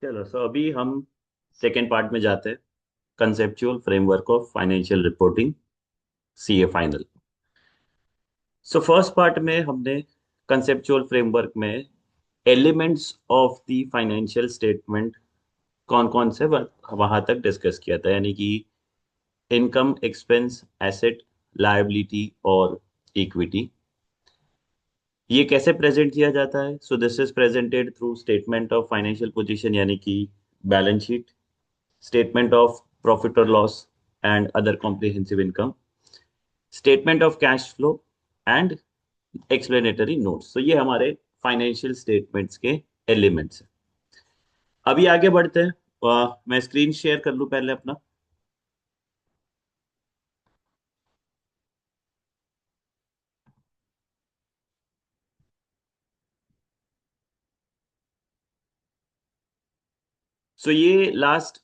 चलो अभी हम सेकेंड पार्ट में जाते हैं। Conceptual framework of financial reporting, CA final. First part में हमने कंसेप्चुअल फ्रेमवर्क में elements of the financial statement कौन कौन से वहां तक डिस्कस किया था, यानी कि इनकम, एक्सपेंस, एसेट, लायबिलिटी और इक्विटी। ये कैसे प्रेजेंट किया जाता है? This is presented through statement of financial position, यानी कि balance sheet, statement of profit और loss and other comprehensive income, statement of cash flow and explanatory notes. तो ये हमारे फाइनेंशियल स्टेटमेंट्स के एलिमेंट्स हैं। अभी आगे बढ़ते हैं। मैं स्क्रीन शेयर कर लूं पहले अपना। ये लास्ट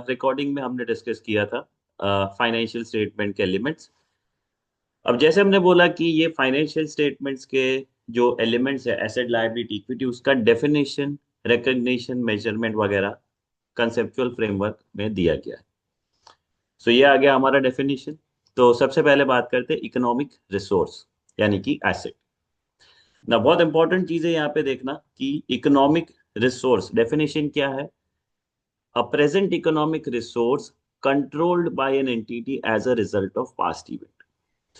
रिकॉर्डिंग में हमने डिस्कस किया था फाइनेंशियल स्टेटमेंट के एलिमेंट्स। अब जैसे हमने बोला कि ये फाइनेंशियल स्टेटमेंट्स के जो एलिमेंट्स है, एसेट, लायबिलिटी, इक्विटी, उसका डेफिनेशन, रिकग्निशन, मेजरमेंट वगैरह कंसेप्चुअल फ्रेमवर्क में दिया गया है। ये आ गया हमारा डेफिनेशन। तो सबसे पहले बात करते हैं इकोनॉमिक रिसोर्स, यानी कि एसेट ना। बहुत इंपॉर्टेंट चीज है यहाँ पे देखना कि इकोनॉमिक रिसोर्स डेफिनेशन क्या है। A present economic resource controlled by an entity as a result of past event.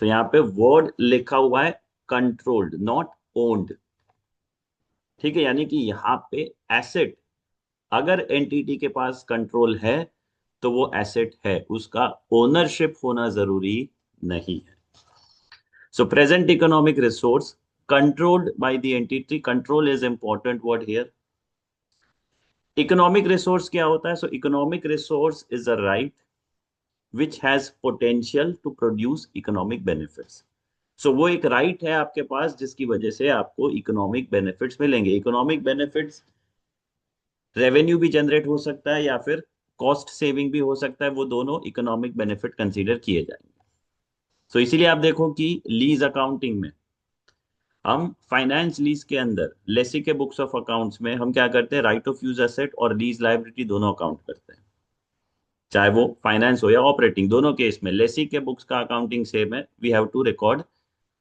तो यहाँ पे वर्ड लिखा हुआ है कंट्रोल्ड, नॉट ओन्ड। ठीक है, यानी कि यहाँ पे एसेट अगर एंटिटी के पास कंट्रोल है तो वो एसेट है, उसका ओनरशिप होना जरूरी नहीं है। Present economic resource controlled by the entity, control is important word here. Economic resource क्या होता है? Economic resource is a right which has potential to produce economic benefits. वो एक राइट है आपके पास जिसकी वजह से आपको इकोनॉमिक बेनिफिट्स मिलेंगे। इकोनॉमिक बेनिफिट्स रेवेन्यू भी जनरेट हो सकता है या फिर कॉस्ट सेविंग भी हो सकता है, वो दोनों इकोनॉमिक बेनिफिट कंसीडर किए जाएंगे। इसीलिए आप देखो कि लीज अकाउंटिंग में हम फाइनेंस लीज के अंदर लेसी के बुक्स ऑफ अकाउंट्स में हम क्या करते हैं, राइट ऑफ यूज एसेट और लीज लायबिलिटी दोनों अकाउंट करते हैं। चाहे वो फाइनेंस हो या ऑपरेटिंग, दोनों केस में लेसी के बुक्स का अकाउंटिंग सेम है। We have to record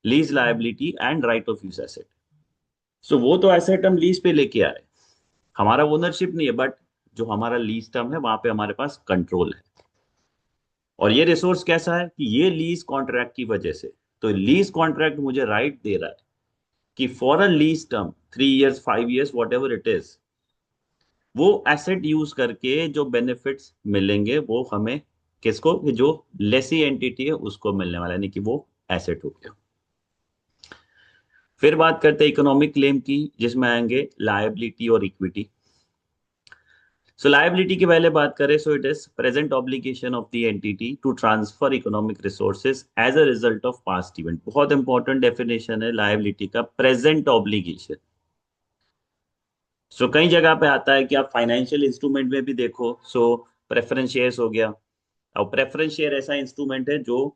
lease liability and right of use asset. वो तो एसेट हम लीज पे लेके आए, हमारा ओनरशिप नहीं है, बट जो हमारा लीज टर्म है वहां पे हमारे पास कंट्रोल है। और ये रिसोर्स कैसा है कि ये लीज कॉन्ट्रैक्ट की वजह से, तो लीज कॉन्ट्रैक्ट मुझे राइट दे रहा है कि for a lease term 3 years, 5 years, what ever it is, वो एसेट यूज करके जो बेनिफिट्स मिलेंगे वो हमें किसको, कि जो लेसी एंटिटी है उसको मिलने वाला है, यानी कि वो एसेट हो गया। फिर बात करते हैं इकोनॉमिक क्लेम की, जिसमें आएंगे लायबिलिटी और इक्विटी। लायबिलिटी की पहले बात करें, it is present obligation of the entity to transfer economic resources as a result of past event. बहुत इंपॉर्टेंट डेफिनेशन है लायबिलिटी का, प्रेजेंट ऑब्लिगेशन। कई जगह पे आता है कि आप फाइनेंशियल इंस्ट्रूमेंट में भी देखो। प्रेफरेंस शेयर्स हो गया। अब प्रेफरेंस शेयर ऐसा इंस्ट्रूमेंट है जो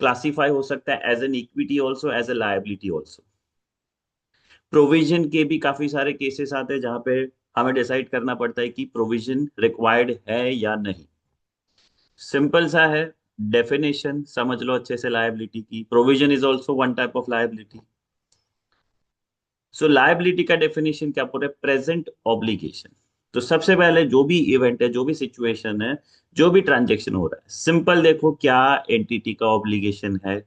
क्लासिफाई हो सकता है as an equity also, as a liability also. Provision के भी काफी सारे केसेस आते हैं जहां पे हमें डिसाइड करना पड़ता है कि प्रोविजन रिक्वायर्ड है या नहीं। सिंपल सा है, डेफिनेशन समझ लो अच्छे से लायबिलिटी की। Provision is also one type of liability. Liability का डेफिनेशन क्या पूरे प्रेजेंट ऑब्लिगेशन। तो सबसे पहले जो भी इवेंट है, जो भी सिचुएशन है, जो भी ट्रांजेक्शन हो रहा है, सिंपल देखो क्या एंटिटी का ऑब्लिगेशन है।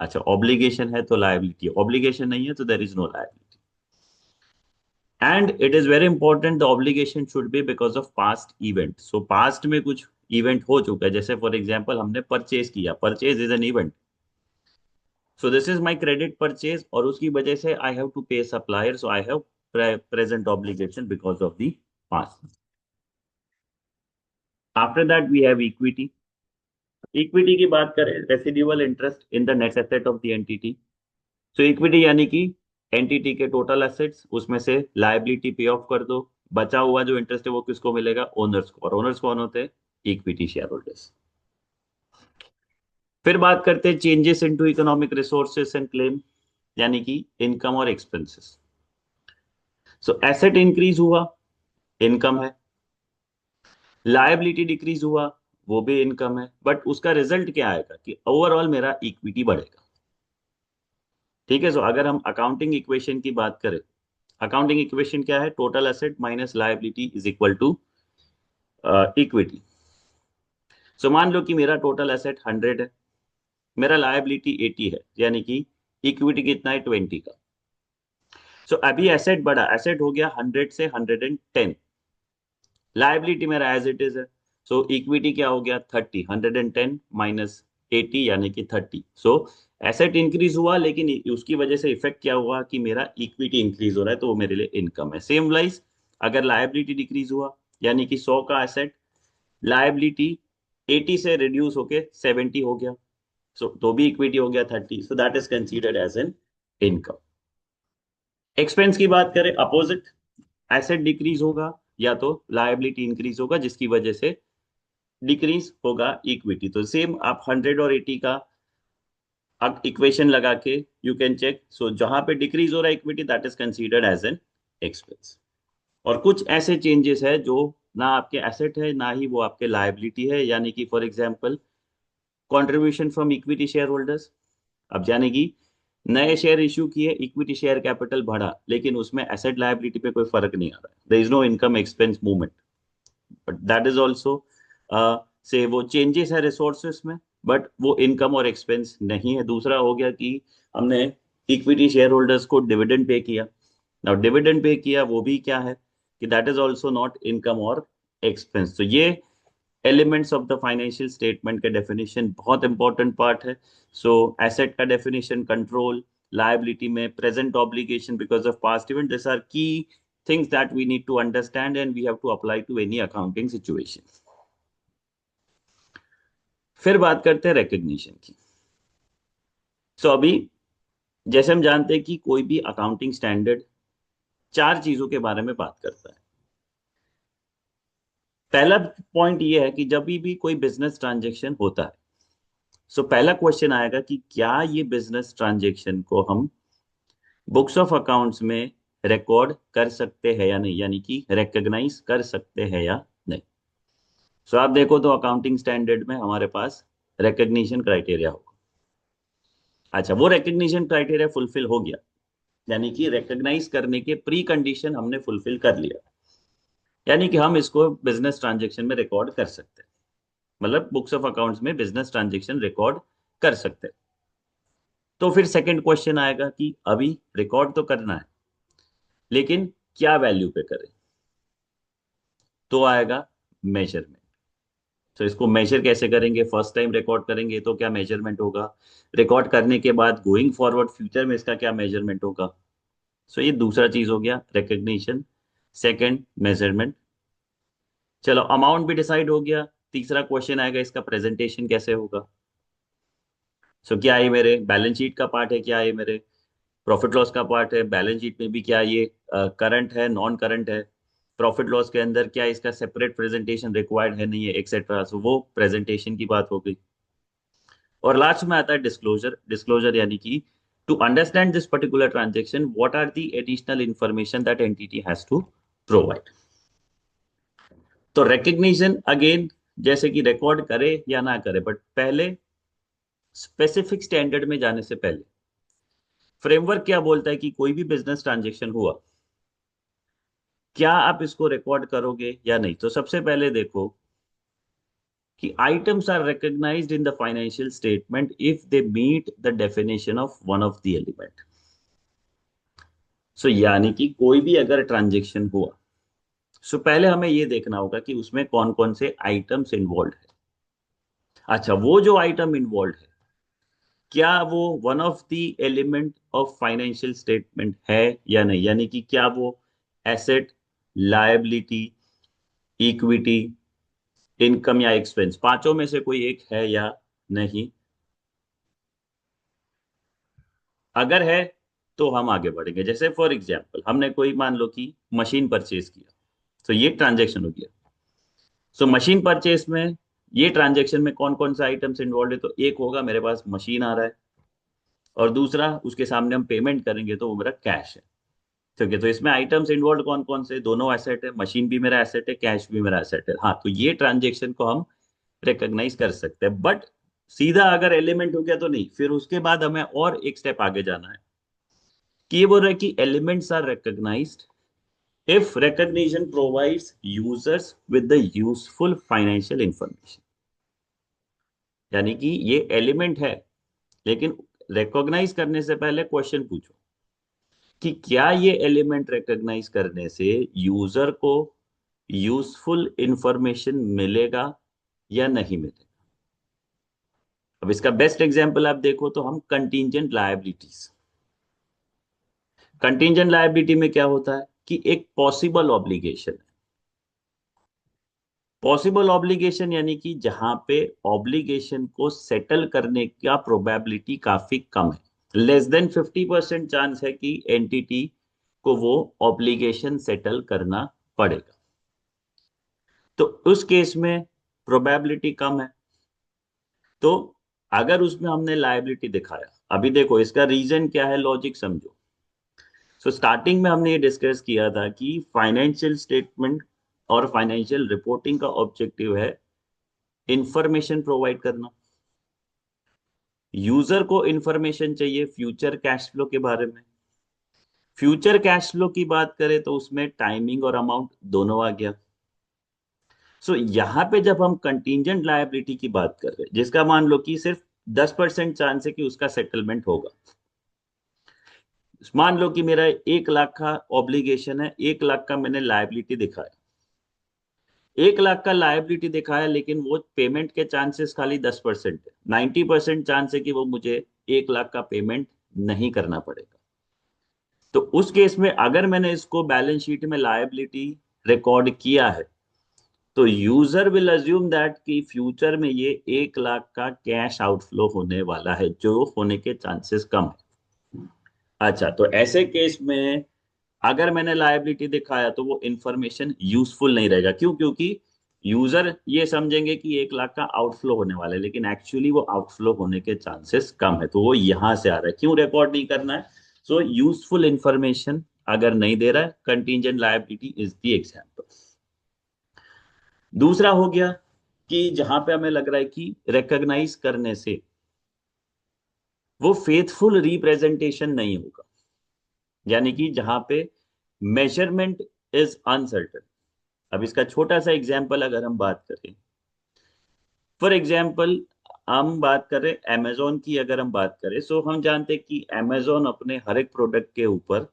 अच्छा, ऑब्लिगेशन है तो लायबिलिटी, ऑब्लिगेशन नहीं है तो there is no liability. And it is very important, the obligation should be because of past event. Past में कुछ इवेंट हो चुका है, जैसे फॉर एग्जाम्पल हमने परचेज किया, purchase is an event. This is my credit purchase और उसकी वजह से I have to pay supplier, so I have present obligation because of the past. After that we have equity. Equity की बात करें, residual interest in the net asset of the entity. Equity यानी कि entity के total assets, उसमें से liability पे of कर दो, बचा हुआ जो इंटरेस्ट है वो किसको मिलेगा, ओनर्स को। और ओनर्स कौन होते हैं, इक्विटी शेयर होल्डर्स। फिर बात करते हैं changes into economic resources and claim, यानी कि इनकम और एक्सपेंसेस। एसेट इंक्रीज हुआ, इनकम है। लायबिलिटी डिक्रीज हुआ, वो भी इनकम है, बट उसका रिजल्ट क्या आएगा कि ओवरऑल मेरा इक्विटी बढ़ेगा। ठीक है, सो अगर हम अकाउंटिंग इक्वेशन की बात करें, अकाउंटिंग इक्वेशन क्या है? Total asset minus liability is equal to equity. So मान लो कि मेरा टोटल एसेट 100 है, मेरा लायबिलिटी 80 है, यानी कि इक्विटी कितना है? 20 का। सो अभी एसेट बढ़ा, एसेट हो गया 100 से 110, लायबिलिटी मेरा एज इट इज है। सो इक्विटी क्या हो गया? 30, 110 माइनस 80 यानी कि 30। सो एसेट इंक्रीज हुआ, लेकिन उसकी वजह से इफेक्ट क्या हुआ कि मेरा इक्विटी इंक्रीज हो रहा है, तो वो मेरे लिए इनकम है। सेम वाइज अगर लायबिलिटी डिक्रीज हुआ, यानी कि 100 का एसेट, लायबिलिटी 80 से रिड्यूस होके 70 हो गया, सो तो भी इक्विटी हो गया 30, so that is considered as an income. Expense की बात करें, अपोजिट, एसेट डिक्रीज होगा या तो लायबिलिटी इंक्रीज होगा, जिसकी वजह से डिक्रीज होगा इक्विटी। तो सेम आप 100 और 80 का इक्वेशन लगा के यू कैन चेक। सो जहां पे डिक्रीज हो रहा है equity, that is considered as an expense. और कुछ ऐसे चेंजेस है जो ना आपके एसेट है ना ही वो आपके लायबिलिटी है, यानी कि for example contribution from equity share holders. अब जाने की नए शेयर इश्यू किए, इक्विटी शेयर कैपिटल बढ़ा, लेकिन उसमें एसेट लायबिलिटी पे कोई फर्क नहीं आ रहा है, there is no income expense movement, but that is also से वो चेंजेस है रिसोर्सेस में, बट वो इनकम और एक्सपेंस नहीं है। दूसरा हो गया कि हमने इक्विटी शेयर होल्डर्स को डिविडेंड पे किया। नाउ डिविडेंड पे किया, वो भी क्या है कि that is also not income और एक्सपेंस। तो ये elements of the financial statement के डेफिनेशन बहुत इंपॉर्टेंट पार्ट है। सो एसेट का डेफिनेशन, कंट्रोल, लायबिलिटी में present obligation because of past event, this are key things that we need to understand and we have to apply to any accounting situation. फिर बात करते हैं recognition की। अभी जैसे हम जानते हैं कि कोई भी अकाउंटिंग स्टैंडर्ड चार चीजों के बारे में बात करता है। पहला पॉइंट ये है कि जब भी कोई बिजनेस ट्रांजेक्शन होता है, पहला क्वेश्चन आएगा कि क्या ये बिजनेस ट्रांजेक्शन को हम बुक्स ऑफ अकाउंट्स में रिकॉर्ड कर सकते हैं या नहीं, यानी कि रिकग्नाइज कर सकते हैं या नहीं। आप देखो तो अकाउंटिंग स्टैंडर्ड में हमारे पास रिकग्निशन क्राइटेरिया होगा। अच्छा, वो रिकग्निशन क्राइटेरिया फुलफिल हो गया, यानी कि रिकग्नाइज करने के प्री कंडीशन हमने फुलफिल कर लिया, यानी कि हम इसको बिजनेस ट्रांजेक्शन में रिकॉर्ड कर सकते हैं, मतलब बुक्स ऑफ अकाउंट्स में बिजनेस ट्रांजेक्शन रिकॉर्ड कर सकते हैं। तो फिर सेकंड क्वेश्चन आएगा कि अभी रिकॉर्ड तो करना है, लेकिन क्या वैल्यू पे करें? तो आएगा मेजरमेंट। इसको मेजर कैसे करेंगे? फर्स्ट टाइम रिकॉर्ड करेंगे तो क्या मेजरमेंट होगा, रिकॉर्ड करने के बाद गोइंग फॉरवर्ड फ्यूचर में इसका क्या मेजरमेंट होगा। ये दूसरा चीज हो गया, रिकग्निशन, सेकंड मेजरमेंट। चलो, अमाउंट भी डिसाइड हो गया, तीसरा क्वेश्चन आएगा इसका प्रेजेंटेशन कैसे होगा। क्या ये मेरे बैलेंस शीट का पार्ट है, क्या ये मेरे प्रॉफिट लॉस का पार्ट है, बैलेंस शीट में भी क्या ये करंट है, नॉन करंट है, प्रॉफिट लॉस के अंदर क्या इसका सेपरेट प्रेजेंटेशन रिक्वायर्ड है, नहीं है, एक्सेट्रा। वो प्रेजेंटेशन की बात हो गई। और लास्ट में आता है डिस्क्लोजर। डिस्क्लोजर यानी कि to understand this particular transaction what are the additional information that entity has to provide. तो रिकग्निशन अगेन, जैसे कि रिकॉर्ड करे या ना करे, बट पहले स्पेसिफिक स्टैंडर्ड में जाने से पहले फ्रेमवर्क क्या बोलता है कि कोई भी बिजनेस ट्रांजेक्शन हुआ, क्या आप इसको रिकॉर्ड करोगे या नहीं। तो सबसे पहले देखो कि items are recognized in the financial statement if they meet the definition of one of the element। यानी कि कोई भी अगर ट्रांजेक्शन हुआ, पहले हमें ये देखना होगा कि उसमें कौन कौन से आइटम्स इन्वॉल्व है। अच्छा, वो जो आइटम इन्वॉल्व है, क्या वो one of the element of financial statement है या नहीं, यानी कि क्या वो एसेट, लायबिलिटी, इक्विटी, इनकम या एक्सपेंस, पांचों में से कोई एक है या नहीं। अगर है तो हम आगे बढ़ेंगे। जैसे फॉर एग्जांपल हमने कोई मान लो कि मशीन परचेज किया, ये ट्रांजैक्शन हो गया। मशीन परचेज में ये ट्रांजैक्शन में कौन कौन सा आइटम्स इन्वॉल्व है, तो एक होगा मेरे पास मशीन आ रहा है, और दूसरा उसके सामने हम पेमेंट करेंगे तो वो मेरा कैश है। ठीक है, तो इसमें आइटम्स इन्वॉल्व कौन कौन से, दोनों एसेट है, मशीन भी मेरा एसेट है, कैश भी मेरा एसेट है। हाँ, तो ये ट्रांजेक्शन को हम रिकॉग्नाइज कर सकते हैं, बट सीधा अगर एलिमेंट हो गया तो नहीं, फिर उसके बाद हमें और एक स्टेप आगे जाना है कि ये बोल रहा है कि elements are recognized if recognition provides users with the useful financial information. यानी कि ये एलिमेंट है, लेकिन रिकॉग्नाइज करने से पहले क्वेश्चन पूछो कि क्या ये एलिमेंट रिकॉग्नाइज करने से यूजर को यूजफुल इंफॉर्मेशन मिलेगा या नहीं मिलेगा। अब इसका बेस्ट एग्जांपल आप देखो तो हम कंटीजेंट लायबिलिटीज, कंटीजेंट लायबिलिटी में क्या होता है कि एक पॉसिबल ऑब्लिगेशन है। पॉसिबल ऑब्लिगेशन यानी कि जहां पे ऑब्लिगेशन को सेटल करने का प्रोबेबिलिटी काफी कम है, लेस देन 50% चांस है कि एंटिटी को वो ऑब्लिगेशन सेटल करना पड़ेगा। तो उस केस में प्रोबेबिलिटी कम है। तो अगर उसमें हमने लायबिलिटी दिखाया, अभी देखो इसका रीजन क्या है, लॉजिक समझो। सो स्टार्टिंग में हमने ये डिस्कस किया था कि फाइनेंशियल स्टेटमेंट और फाइनेंशियल रिपोर्टिंग का ऑब्जेक्टिव है इंफॉर्मेशन प्रोवाइड करना। यूजर को इंफॉर्मेशन चाहिए फ्यूचर कैश फ्लो के बारे में। फ्यूचर कैश फ्लो की बात करें तो उसमें टाइमिंग और अमाउंट दोनों आ गया। सो यहां पे जब हम कंटीजेंट लायबिलिटी की बात कर रहे हैं, जिसका मान लो कि सिर्फ 10% चांस है कि उसका सेटलमेंट होगा। मान लो कि मेरा 1 लाख का ऑब्लिगेशन है, 1 लाख का मैंने लायबिलिटी दिखाया, 1 लाख का लायबिलिटी दिखाया, लेकिन वो पेमेंट के चांसेस खाली 10% है, 90% चांस है कि वो मुझे 1 लाख का पेमेंट नहीं करना पड़ेगा। तो उस केस में अगर मैंने इसको बैलेंस शीट में लायबिलिटी रिकॉर्ड किया है, तो यूजर विल अज्यूम दैट कि फ्यूचर में ये 1 लाख का कैश आउटफ्लो होने वाला है, जो होने के चांसेस कम है। अच्छा, तो ऐसे केस में अगर मैंने लायबिलिटी दिखाया तो वो इंफॉर्मेशन यूजफुल नहीं रहेगा। क्यों? क्योंकि यूजर ये समझेंगे कि 1 लाख का आउटफ्लो होने वाला है, लेकिन एक्चुअली वो आउटफ्लो होने के चांसेस कम है। तो वो यहां से आ रहा है, क्यों रिकॉर्ड नहीं करना है। सो यूजफुल इंफॉर्मेशन अगर नहीं दे रहा है, contingent liability is the example. दूसरा हो गया कि जहां पे हमें लग रहा है कि रिकॉग्नाइज करने से वो फेथफुल रिप्रेजेंटेशन नहीं होगा, यानी कि जहां पे मेजरमेंट इज अनसर्टन। अब इसका छोटा सा एग्जाम्पल अगर हम बात करें, फॉर एग्जाम्पल हम बात करें अमेजोन की, अगर हम बात करें, सो हम जानते हैं कि अमेजोन अपने हर एक प्रोडक्ट के ऊपर,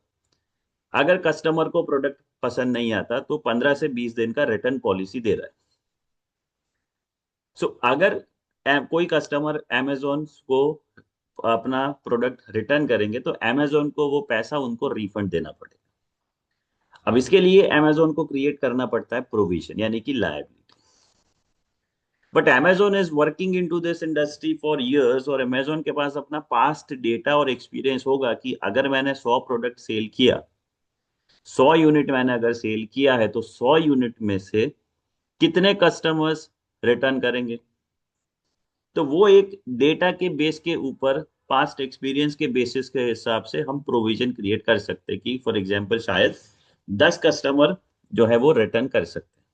अगर कस्टमर को प्रोडक्ट पसंद नहीं आता तो 15 से 20 दिन का रिटर्न पॉलिसी दे रहा है। सो अगर कोई कस्टमर अमेजोन को अपना प्रोडक्ट रिटर्न करेंगे तो अमेजोन को वो पैसा उनको रिफंड देना पड़ेगा। अब इसके लिए अमेजोन को क्रिएट करना पड़ता है प्रोविजन, यानी कि liability. But Amazon is working in to this industry for years, और अमेजोन के पास अपना पास्ट डेटा और एक्सपीरियंस होगा कि अगर मैंने 100 प्रोडक्ट सेल किया, 100 यूनिट मैंने अगर सेल किया है, तो 100 यूनिट में से कितने कस्टमर्स रिटर्न करेंगे। तो वो एक डेटा के बेस के ऊपर, पास्ट एक्सपीरियंस के बेसिस के हिसाब से हम प्रोविजन क्रिएट कर सकते हैं कि फॉर एग्जांपल शायद 10 कस्टमर जो है वो रिटर्न कर सकते हैं।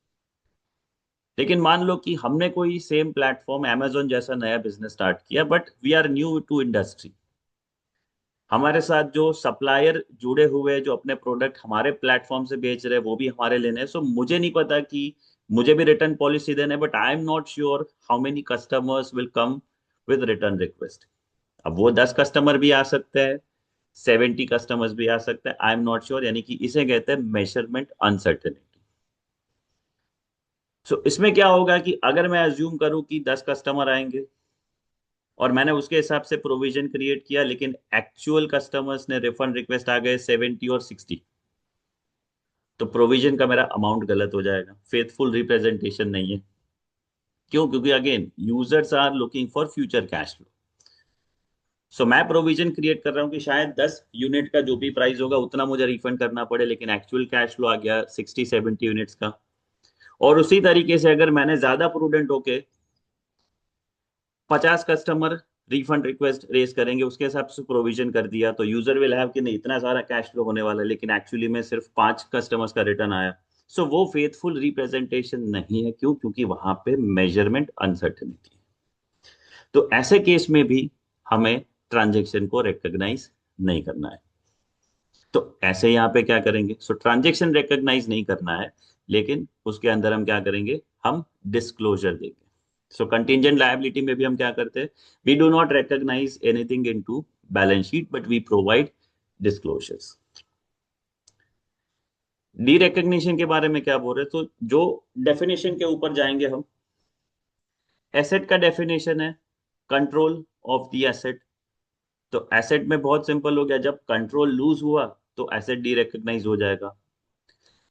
लेकिन मान लो कि हमने कोई सेम प्लेटफॉर्म अमेजोन जैसा नया बिजनेस स्टार्ट किया, but we are new to industry. हमारे साथ जो सप्लायर जुड़े हुए, जो अपने प्रोडक्ट हमारे प्लेटफॉर्म से बेच रहे हैं, वो भी हमारे लेने हैं। सो मुझे नहीं पता कि मुझे भी रिटर्न पॉलिसी देना है, but I am not sure how many customers will come with return request. अब वो 10 कस्टमर भी आ सकते हैं, 70 कस्टमर्स भी आ सकते हैं, आई एम नॉट श्योर, यानी कि इसे कहते हैं मेजरमेंट अनसर्टेनिटी। सो इसमें क्या होगा कि अगर मैं अज्यूम करूं कि 10 कस्टमर आएंगे और मैंने उसके हिसाब से प्रोविजन क्रिएट किया, लेकिन एक्चुअल कस्टमर्स ने रिफंड रिक्वेस्ट आ गए 70 और 60, तो प्रोविजन का मेरा अमाउंट गलत हो जाएगा, फेथफुल रिप्रेजेंटेशन नहीं है। क्यों? क्योंकि again users are looking for future cash flow. So मैं प्रोविजन क्रिएट कर रहा हूँ कि शायद 10 यूनिट का जो भी प्राइस होगा उतना मुझे रिफंड करना पड़े, लेकिन एक्चुअल कैश फ्लो आ गया 60-70 यूनिट्स का। और उसी तरीके से अगर मैंने ज्यादा प्रूडेंट होके 50 कस्टमर रिफंड रिक्वेस्ट रेज करेंगे, उसके हिसाब से प्रोविजन कर दिया, तो यूजर विल हैव कि नहीं इतना सारा कैश फ्लो होने वाला है, लेकिन एक्चुअली में सिर्फ 5 कस्टमर्स का रिटर्न आया। सो वो फेथफुल रिप्रेजेंटेशन नहीं है। क्यों? क्योंकि वहां पे मेजरमेंट अनसर्टेनिटी है। तो ऐसे केस में भी हमें ट्रांजेक्शन को रिकॉग्नाइज नहीं करना है। तो ऐसे यहाँ पे क्या करेंगे? सो ट्रांजेक्शन रिकॉग्नाइज नहीं करना है, लेकिन उसके अंदर हम क्या करेंगे? हम डिस्क्लोजर देंगे। सो कंटिंजेंट लायबिलिटी में भी हम क्या करते हैं? We do not recognize anything into balance sheet, but we provide disclosures. Derecognition के बारे में क्या बोल रहे हैं? तो जो डेफिनेशन के ऊपर जाएंगे हम, एसेट का डेफिनेशन है कंट्रोल ऑफ द एसेट। तो एसेट में बहुत सिंपल हो गया, जब कंट्रोल लूज हुआ तो एसेट डी रिकॉग्नाइज हो जाएगा।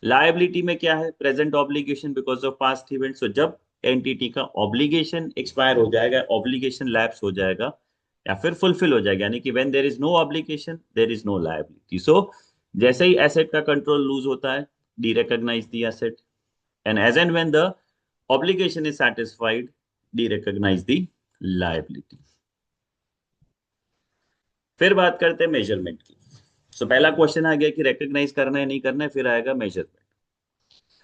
लायबिलिटी में क्या है? Present obligation because of past event. So जब एंटिटी का ऑब्लिगेशन एक्सपायर हो जाएगा, ऑब्लिगेशन लैप्स हो जाएगा या फिर फुलफिल हो जाएगा, यानी कि when there is no obligation there is no liability. So जैसे ही एसेट का कंट्रोल लूज होता है, derecognise the asset, and as and when the obligation is satisfied, derecognise the liability. फिर बात करते हैं मेजरमेंट की। सो पहला क्वेश्चन आ गया कि रिकॉग्नाइज करना है नहीं करना है, फिर आएगा मेजरमेंट।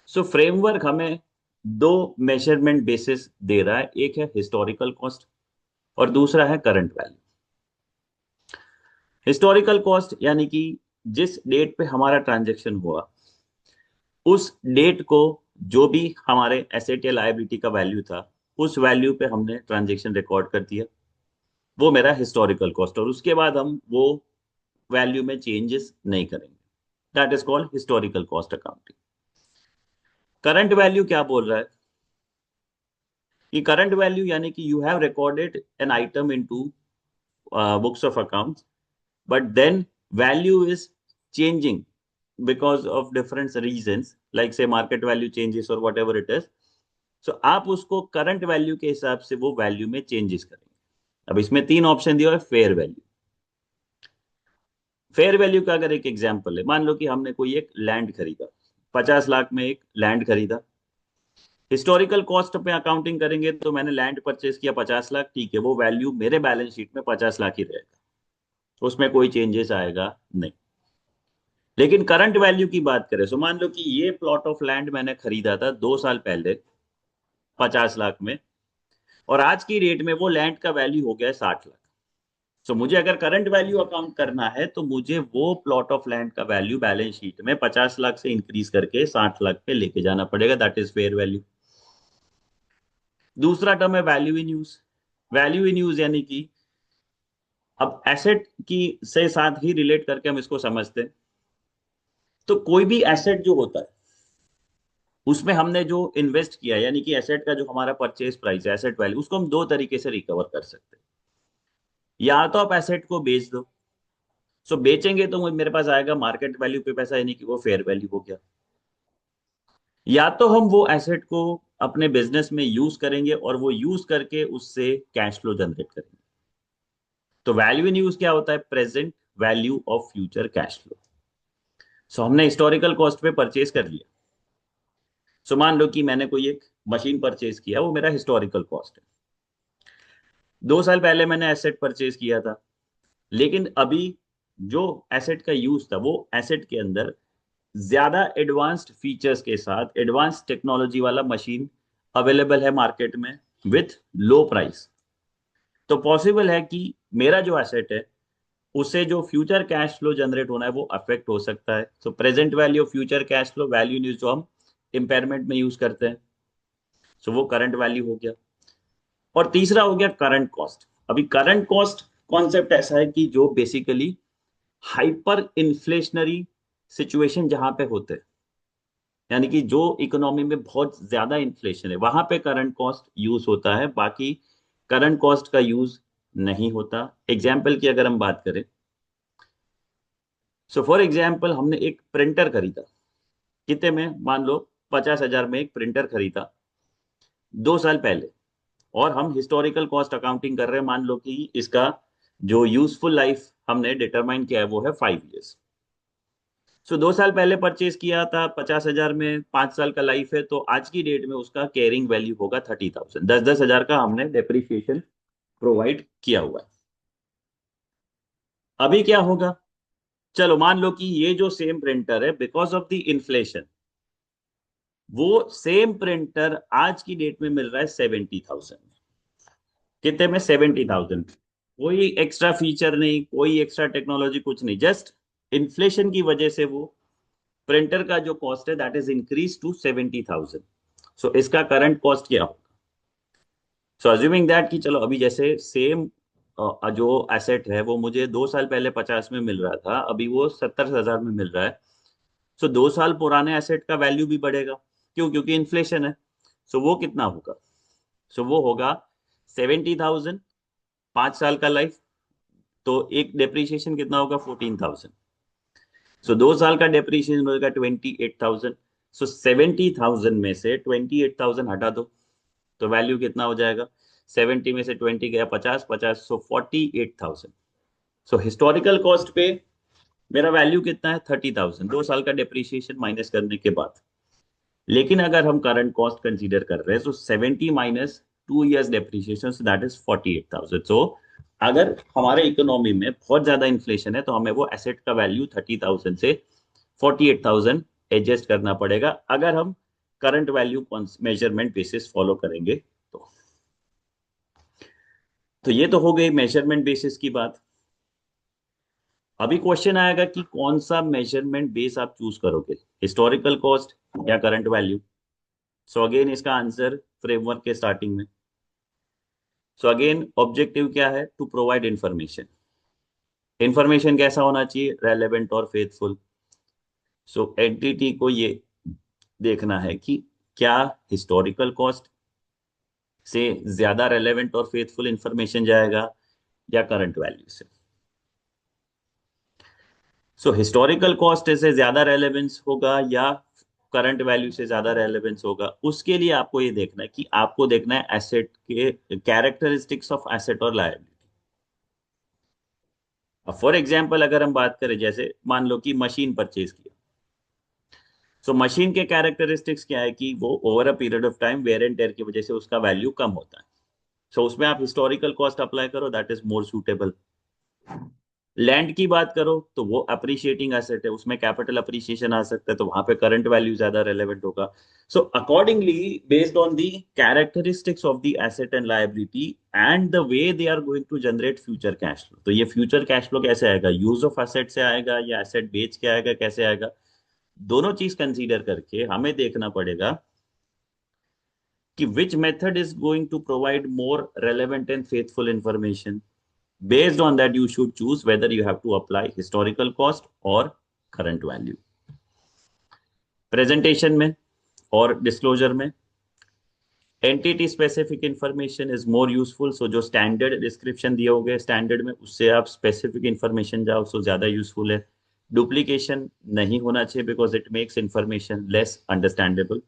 सो फ्रेमवर्क हमें दो मेजरमेंट बेसिस दे रहा है, एक है हिस्टोरिकल कॉस्ट और दूसरा है करंट वैल्यू। हिस्टोरिकल कॉस्ट यानी कि जिस डेट पे हमारा ट्रांजैक्शन हुआ, उस डेट को जो भी हमारे एसेट या लायबिलिटी का वैल्यू था, उस वैल्यू पे हमने ट्रांजैक्शन रिकॉर्ड कर दिया, वो मेरा हिस्टोरिकल कॉस्ट। और उसके बाद हम वो वैल्यू में चेंजेस नहीं करेंगे, that is called historical cost accounting. Current value क्या बोल रहा है? कि करंट वैल्यू यानी कि you have recorded an item into books of accounts, but then value is changing because of different reasons, like say market value changes or whatever it is. So आप उसको current value के हिसाब से वो value में changes करेंगे। अब इसमें तीन ऑप्शन दिया है। फेयर वैल्यू, फेयर वैल्यू का अगर एक एग्जांपल है, मान लो कि हमने कोई एक लैंड खरीदा, 50 लाख में एक लैंड खरीदा। हिस्टोरिकल कॉस्ट पे अकाउंटिंग करेंगे तो मैंने लैंड परचेज किया 50 लाख, ठीक है, वो वैल्यू मेरे बैलेंस शीट में 50 लाख ही रहेगा, उसमें कोई चेंजेस आएगा नहीं। लेकिन करंट वैल्यू की बात करें, सो मान लो कि ये प्लॉट ऑफ लैंड मैंने खरीदा था 2 साल पहले 50 लाख में, और आज की डेट में वो लैंड का वैल्यू हो गया है 60 लाख। सो मुझे अगर करंट वैल्यू अकाउंट करना है तो मुझे वो प्लॉट ऑफ लैंड का वैल्यू बैलेंस शीट में 50 लाख से इंक्रीज करके 60 लाख पे लेके जाना पड़ेगा, दैट इज फेयर वैल्यू। दूसरा टर्म है value in use. Value in use यानी कि अब एसेट की से साथ ही रिलेट करके हम इसको समझते हैं। तो कोई भी एसेट जो होता है उसमें हमने जो इन्वेस्ट किया, यानी कि एसेट का जो हमारा परचेज प्राइस है, एसेट वैल्यू, उसको हम दो तरीके से रिकवर कर सकते हैं। या तो आप एसेट को बेच दो, सो बेचेंगे तो मेरे पास आएगा मार्केट वैल्यू पे पैसा, यानी कि वो फेयर वैल्यू हो गया। या तो हम वो एसेट को अपने बिजनेस में यूज करेंगे और वो यूज करके उससे कैश फ्लो जनरेट करेंगे। तो वैल्यू इन यूज क्या होता है? Present value of future cash flow. So हमने हिस्टोरिकल कॉस्ट पे परचेज कर लिया। सो मान लो कि मैंने कोई एक मशीन परचेज किया, वो मेरा हिस्टोरिकल कॉस्ट है। 2 साल पहले मैंने एसेट परचेज किया था, लेकिन अभी जो एसेट का यूज था, वो एसेट के अंदर ज्यादा एडवांस्ड फीचर्स के साथ एडवांस टेक्नोलॉजी वाला मशीन अवेलेबल है मार्केट में विथ लो प्राइस। तो पॉसिबल है कि मेरा जो एसेट है उससे जो फ्यूचर कैश फ्लो जनरेट होना है वो अफेक्ट हो सकता है। तो present value of future cash flow, value news जो हम इम्पेयरमेंट में यूज करते हैं, सो वो करंट वैल्यू हो गया। और तीसरा हो गया करंट कॉस्ट। अभी करंट कॉस्ट कॉन्सेप्ट ऐसा है कि जो बेसिकली हाइपर इन्फ्लेशनरी सिचुएशन जहां पे होते हैं, यानी कि जो इकोनॉमी में बहुत ज्यादा इन्फ्लेशन है, वहां पे करंट कॉस्ट यूज होता है, बाकी करंट कॉस्ट का यूज नहीं होता। एग्जाम्पल की अगर हम बात करें, सो फॉर एग्जाम्पल हमने एक प्रिंटर खरीदा, कितने में? मान लो 50,000 में एक प्रिंटर खरीदा 2 साल पहले, और हम हिस्टोरिकल कॉस्ट अकाउंटिंग कर रहे हैं, मान लो कि इसका जो यूजफुल लाइफ हमने डिटरमाइन किया है वो है 5 years। सो 2 साल पहले परचेज किया था 50,000 में, 5 साल का लाइफ है, तो आज की डेट में उसका कैरिंग वैल्यू होगा 30,000। 10,000 का हमने डेप्रिसिएशन प्रोवाइड किया हुआ है। अभी क्या होगा, चलो मान लो कि ये जो सेम प्रिंटर है, बिकॉज ऑफ द इन्फ्लेशन, वो सेम प्रिंटर आज की डेट में मिल रहा है 70,000 में। कितने में? 70,000। कोई एक्स्ट्रा फीचर नहीं, कोई एक्स्ट्रा टेक्नोलॉजी, कुछ नहीं, जस्ट इन्फ्लेशन की वजह से वो प्रिंटर का जो कॉस्ट है दैट इज इंक्रीज टू 70,000। सो इसका करंट कॉस्ट क्या होगा? सो अज्यूमिंग दैट कि चलो अभी जैसे सेम जो एसेट है वो मुझे 2 साल पहले 50 में मिल रहा था, अभी वो 70,000 में मिल रहा है। सो 2 साल पुराने एसेट का वैल्यू भी बढ़ेगा। क्यों? क्योंकि इन्फ्लेशन है। सो वो कितना होगा? सो वो होगा 70,000, 5 साल का लाइफ, तो एक डेप्रीशिएशन कितना होगा? 14,000। सो 2 साल का डेप्रीशिएशन होगा 28,000। सो 70,000 में से 28,000 हटा दो, तो वैल्यू कितना हो जाएगा? 70 में से 20 गया 50, 50, सो 48,000। सो हिस्टोरिकल कॉस्ट पे मेरा वैल्यू कितना है? 30,000, 2 साल का डेप्रीशिएशन माइनस करने के बाद। लेकिन अगर हम करंट कॉस्ट कंसीडर कर रहे हैं, तो 70 minus 2 years depreciation, that is 48,000। सो अगर हमारे इकोनॉमी में बहुत ज्यादा इन्फ्लेशन है तो हमें वो एसेट का वैल्यू 30,000 से 48,000 एडजस्ट करना पड़ेगा, अगर हम current value measurement basis follow करेंगे तो। तो ये तो हो गई मेजरमेंट बेसिस की बात। अभी क्वेश्चन आएगा कि कौन सा मेजरमेंट बेस आप चूज करोगे, हिस्टोरिकल कॉस्ट या करंट वैल्यू। सो अगेन इसका आंसर फ्रेमवर्क के स्टार्टिंग में। सो अगेन ऑब्जेक्टिव क्या है? To provide information. इंफॉर्मेशन कैसा होना चाहिए? रेलेवेंट और फेथफुल। सो एंटिटी को ये देखना है कि क्या हिस्टोरिकल कॉस्ट से ज्यादा रेलेवेंट और फेथफुल इंफॉर्मेशन जाएगा या करंट वैल्यू से। सो हिस्टोरिकल कॉस्ट से ज्यादा रेलेवेंस होगा या करंट वैल्यू से ज्यादा रेलेवेंस होगा, उसके लिए आपको ये देखना है कि आपको देखना है एसेट के कैरेक्टरिस्टिक्स ऑफ एसेट और लायबिलिटी। अब फॉर एग्जांपल अगर हम बात करें, जैसे मान लो कि मशीन परचेज किया, सो मशीन के कैरेक्टरिस्टिक्स क्या है कि वो over a period of time wear and tear की वजह से उसका वैल्यू कम होता है। सो उसमें आप हिस्टोरिकल कॉस्ट अप्लाई करो, that is more suitable. Land की बात करो तो वो अप्रिशिएटिंग एसेट है, उसमें कैपिटल अप्रिशिएशन आ सकता है, तो वहां पे करंट वैल्यू ज्यादा रेलेवेंट होगा। So accordingly, based on the characteristics of the asset and liability and the way they are going to generate future cash flow, तो ये फ्यूचर कैश फ्लो कैसे आएगा? यूज ऑफ एसेट से आएगा या asset बेच के आएगा, कैसे आएगा? दोनों चीज कंसीडर करके हमें देखना पड़ेगा कि which method is going to provide more relevant and faithful information. Based on that, you should choose whether you have to apply historical cost or current value. Presentation में और disclosure में entity specific information is more useful. So जो standard description दिए होंगे standard में, उससे आप specific information जाओ, सो ज्यादा यूजफुल है। डुप्लीकेशन नहीं होना चाहिए because it makes information less understandable.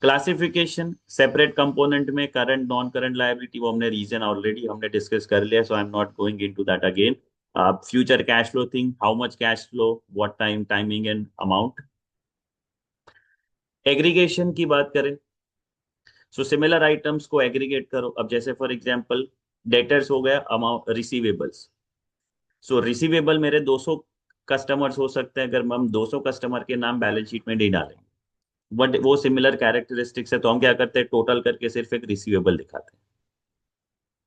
Classification separate component में करंट नॉन करंट लायबिलिटी, वो हमने रीजन ऑलरेडी हमने डिस्कस कर लिया, so I am not going into that again. Future cash flow thing, how much cash flow, what time, timing and amount. Aggregation की बात करें, so similar items को aggregate करो। अब जैसे फॉर एग्जांपल डेटर्स हो गया, अमाउंट रिसीवेबल्स। सो receivable मेरे 200 कस्टमर्स हो सकते हैं, अगर हम 200 कस्टमर के नाम बैलेंस शीट में नहीं डालेंगे, बट वो सिमिलर कैरेक्टरिस्टिक्स है, तो हम क्या करते हैं? टोटल करके सिर्फ एक रिसीवेबल दिखाते हैं।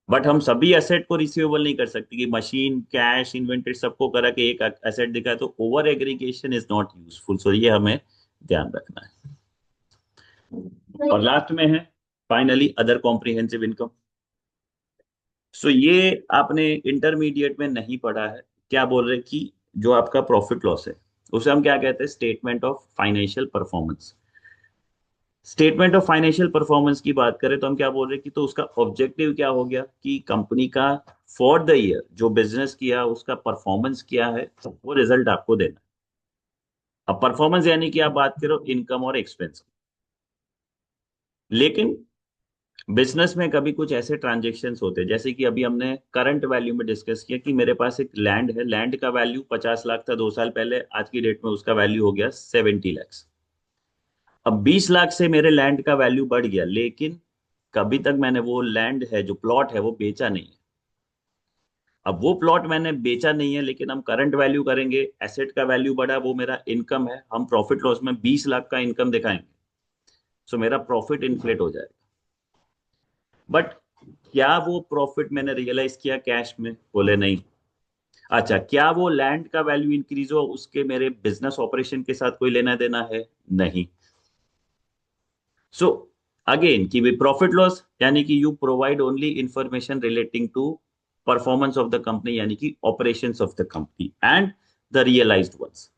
बट हम सभी एसेट को रिसीवेबल नहीं कर सकते कि मशीन, कैश, इन्वेंटरी सबको करा के एक एसेट दिखाए, तो over aggregation is not useful. So ये हमें ध्यान रखना है। और लास्ट में है finally other comprehensive income. So ये आपने इंटरमीडिएट में नहीं पढ़ा है। क्या बोल रहे कि जो आपका प्रॉफिट लॉस है उसे हम क्या कहते हैं? Statement of financial performance. Statement of financial performance की बात करें तो हम क्या बोल रहे हैं कि तो उसका ऑब्जेक्टिव क्या हो गया कि कंपनी का फॉर द ईयर जो बिजनेस किया उसका परफॉर्मेंस क्या है, वो रिजल्ट आपको देना है। अब परफॉर्मेंस यानी कि आप बात करो इनकम और एक्सपेंस। लेकिन बिजनेस में कभी कुछ ऐसे ट्रांजेक्शन्स होते हैं, जैसे कि अभी हमने करंट वैल्यू में डिस्कस किया कि मेरे पास एक लैंड है, लैंड का वैल्यू 50 लाख था 2 साल पहले, आज की डेट में उसका वैल्यू हो गया 70 लैक्स। अब 20 लाख से मेरे लैंड का वैल्यू बढ़ गया, लेकिन कभी तक मैंने वो लैंड है, जो प्लॉट है, वो बेचा नहीं है। अब वो प्लॉट मैंने बेचा नहीं है, लेकिन हम करंट वैल्यू करेंगे, एसेट का वैल्यू बढ़ा, वो मेरा इनकम है, हम प्रॉफिट लॉस में 20 लाख का इनकम दिखाएंगे, सो मेरा प्रॉफिट इन्फ्लेट हो जाएगा। बट क्या वो प्रॉफिट मैंने रियलाइज किया कैश में? बोले नहीं। अच्छा, क्या वो लैंड का वैल्यू इंक्रीज हुआ, उसके मेरे बिजनेस ऑपरेशन के साथ कोई लेना देना है? नहीं। सो अगेन कि वे प्रॉफिट लॉस यानी कि you provide only information relating to performance of the company, यानी कि operations of the company and the realized ones.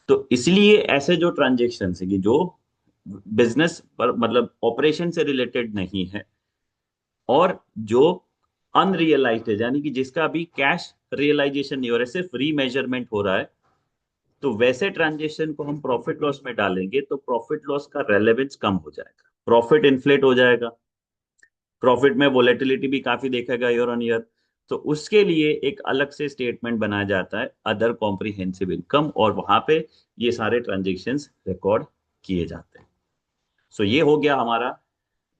तो इसलिए ऐसे जो ट्रांजेक्शन है कि जो बिजनेस पर मतलब ऑपरेशन से रिलेटेड नहीं है, और जो अनरियलाइज्ड है, यानी कि जिसका अभी कैश रियलाइजेशन नहीं हो रहा है, सिर्फ रीमेजरमेंट हो रहा है, तो वैसे ट्रांजेक्शन को हम प्रॉफिट लॉस में डालेंगे तो प्रॉफिट लॉस का रेलेवेंस कम हो जाएगा, प्रॉफिट इन्फ्लेट हो जाएगा, प्रॉफिट में वोलेटिलिटी भी काफी देखेगा ईयर ऑन ईयर। तो उसके लिए एक अलग से स्टेटमेंट बनाया जाता है, अदर कॉम्प्रिहेंसिव इनकम, और वहां पे ये सारे ट्रांजेक्शन्स रिकॉर्ड किए जाते हैं। सो ये हो गया हमारा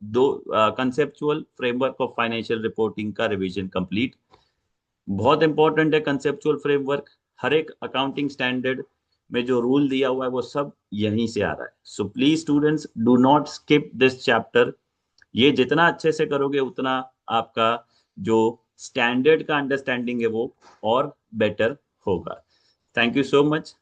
दो conceptual framework of financial reporting का रिवीजन कंप्लीट। बहुत इंपॉर्टेंट है कंसेप्चुअल फ्रेमवर्क। हर एक अकाउंटिंग स्टैंडर्ड में जो रूल दिया हुआ है वो सब यहीं से आ रहा है। So please students, do not skip this chapter. ये जितना अच्छे से करोगे उतना आपका जो स्टैंडर्ड का अंडरस्टैंडिंग है वो और बेटर होगा। Thank you so much.